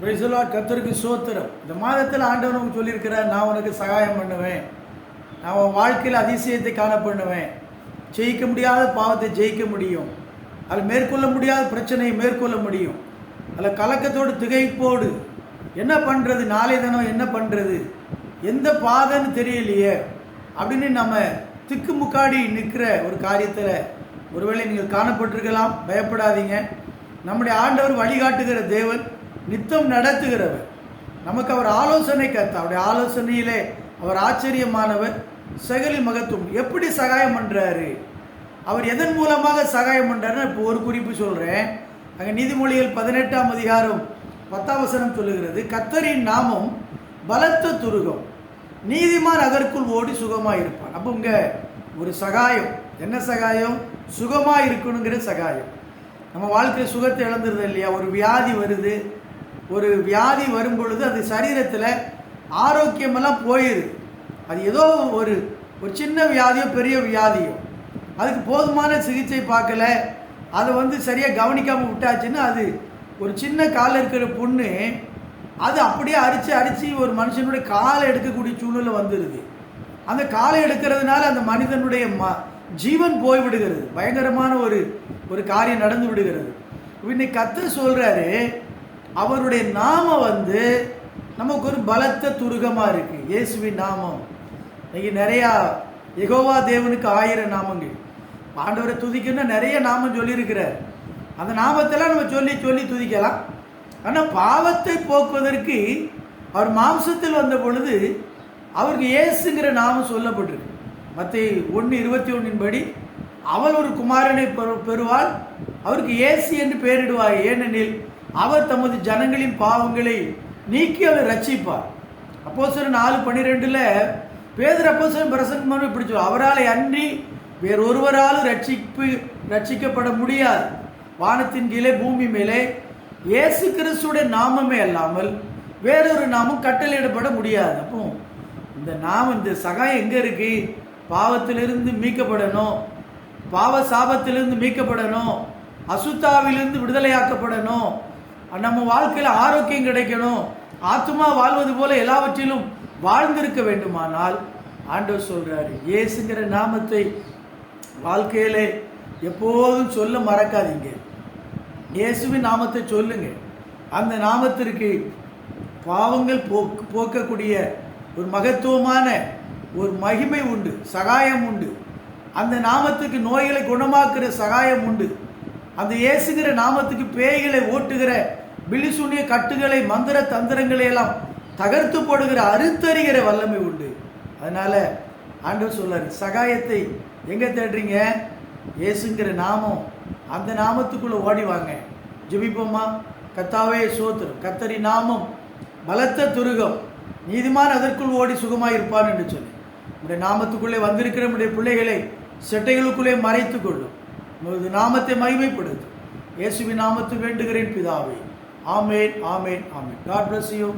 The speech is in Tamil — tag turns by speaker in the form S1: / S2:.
S1: Praise the Lord. கர்த்தருக்கு ஸ்தோத்திரம். இந்த மாதத்தில் ஆண்டவர் நமக்கு சொல்லியிருக்கிறார், நான் உனக்கு சகாயம் பண்ணுவேன், நான் உன் வாழ்க்கையில் அதிசயத்தை காண பண்ணுவேன், ஜெயிக்க முடியாத பாவத்தை ஜெயிக்க முடியும், அதில் மேற்கொள்ள முடியாத பிரச்சனையை மேற்கொள்ள முடியும், அதில் கலக்கத்தோடு திகைப்போடு என்ன பண்ணுறது, நாளை தினம் என்ன பண்ணுறது, எந்த பாதைன்னு தெரியலையே அப்படின்னு நம்ம திக்குமுக்காடி நிற்கிற ஒரு காரியத்தில் ஒருவேளை நீங்கள் காணப்பட்டிருக்கலாம். பயப்படாதீங்க. நம்முடைய ஆண்டவர் வழிகாட்டுகிற தேவன், நித்தம் நடத்துகிறவர். நமக்கு அவர் ஆலோசனை கர்த்தா. அவருடைய ஆலோசனையிலே அவர் ஆச்சரியமானவர், சகலி மகத்துவம். எப்படி சகாயம் பண்ணுறாரு, அவர் எதன் மூலமாக சகாயம் பண்ணுறாருன்னு இப்போ ஒரு குறிப்பு சொல்கிறேன். அங்கே நீதிமொழிகள் 18ஆம் அதிகாரம் 10ஆம் வசனம் சொல்லுகிறது, கர்த்தரின் நாமம் பலத்த துருகம், நீதிமான் அதற்குள் ஓடி சுகமாக இருப்பான். அப்போ இங்கே ஒரு சகாயம். என்ன சகாயம்? சுகமாக இருக்கணுங்கிற சகாயம். நம்ம வாழ்க்கையில் சுகத்தை இழந்துருது இல்லையா? ஒரு வியாதி வருது, ஒரு வியாதி வரும் பொழுது அது சரீரத்தில் ஆரோக்கியமெல்லாம் போயிடுது. அது ஏதோ ஒரு சின்ன வியாதியோ பெரிய வியாதியோ, அதுக்கு போதுமான சிகிச்சை பார்க்கல, அதை சரியாக கவனிக்காமல் விட்டாச்சுன்னா அது ஒரு சின்ன காலில் இருக்கிற புண்ணு அது அப்படியே அரிச்சு ஒரு மனுஷனுடைய காலை எடுக்கக்கூடிய சூழ்நிலை வந்துடுது. அந்த காலை எடுக்கிறதுனால அந்த மனிதனுடைய ஜீவன் போய்விடுகிறது. பயங்கரமான ஒரு காரியம் நடந்து விடுகிறது. இன்னைக்கு கர்த்தர் சொல்றாரு, அவருடைய நாமம் நமக்கு ஒரு பலத்த துருகமாக இருக்கு. இயேசுவின் நாமம். இன்னைக்கு நிறையா யெகோவா தேவனுக்கு 1000 நாமங்கள். ஆண்டவரை துதிக்கணும்னா நிறைய நாமம் சொல்லியிருக்கிறார். அந்த நாமத்தெல்லாம் நம்ம சொல்லி சொல்லி துதிக்கலாம். ஆனால் பாவத்தை போக்குவதற்கு அவர் மாம்சத்தில் வந்த பொழுது அவருக்கு இயேசுங்கிற நாமம் சொல்லப்பட்டிருக்கு. மத்தேயு 1:21 படி, அவள் ஒரு குமாரனை பெறுவாள், அவருக்கு இயேசு என்று பெயரிடுவார், ஏனெனில் அவர் தமது ஜனங்களின் பாவங்களை நீக்கி அவர் ரட்சிப்பார். அப்போஸ்தலர் 4:12 பேதுரு அப்போஸ்தலன் பிரசங்கம் இப்படி சொல்லுவார், அவரால் அன்றி வேறொருவராலும் ரட்சிக்கப்பட முடியாது, வானத்தின் கீழே பூமி மேலே இயேசு கிறிஸ்துடைய நாமமே அல்லாமல் வேறொரு நாமம் கட்டளையிடப்பட முடியாது. அப்போ இந்த நாமம், இந்த சகாயம் எங்கே இருக்கு? பாவத்திலிருந்து மீட்கப்படணும், பாவ சாபத்திலிருந்து மீட்கப்படணும், அசுத்தாவிலிருந்து விடுதலையாக்கப்படணும், நம்ம வாழ்க்கையில் ஆரோக்கியம் கிடைக்கணும், ஆத்துமா வாழ்வது போல எல்லாவற்றிலும் வாழ்ந்திருக்க வேண்டுமானால் ஆண்டவர் சொல்றாரு, இயேசுங்கிற நாமத்தை வாழ்க்கையிலே எப்போதும் சொல்ல மறக்காதீங்க. இயேசுவின் நாமத்தை சொல்லுங்க. அந்த நாமத்திற்கு பாவங்கள் போக்கக்கூடிய ஒரு மகத்துவமான ஒரு மகிமை உண்டு, சகாயம் உண்டு. அந்த நாமத்துக்கு நோய்களை குணமாக்குற சகாயம் உண்டு. அந்த இயேசுங்கிற நாமத்துக்கு பேய்களை ஓட்டுகிற பிலிசூனிய கட்டுகளை மந்திர தந்திரங்களை எல்லாம் தகர்த்து போடுகிற அறுத்தறிகிற வல்லமை உண்டு. அதனால ஆண்டவர் சொல்றாரு, சகாயத்தை எங்க தேடுறீங்க? இயேசுங்கிற நாமம், அந்த நாமத்துக்குள்ள ஓடி வாங்க. ஜெபிப்போமா? கர்த்தாவே ஸ்தோத்திரம். கர்த்தரின் நாமம் பலத்த துருகம், நீதிமான் அதற்குள் ஓடி சுகமாக இருப்பான் என்று சொல்லி உடைய நாமத்துக்குள்ளே வந்திருக்கிற நம்முடைய பிள்ளைகளை செட்டைகளுக்குள்ளே மறைத்துக் கொள்ளும். உமது நாமத்தை மகிமைப்படுத்தும். இயேசுவின் நாமத்தில் வேண்டுகிறேன் பிதாவே. ஆமேன், ஆமேன், ஆமேன். God bless you.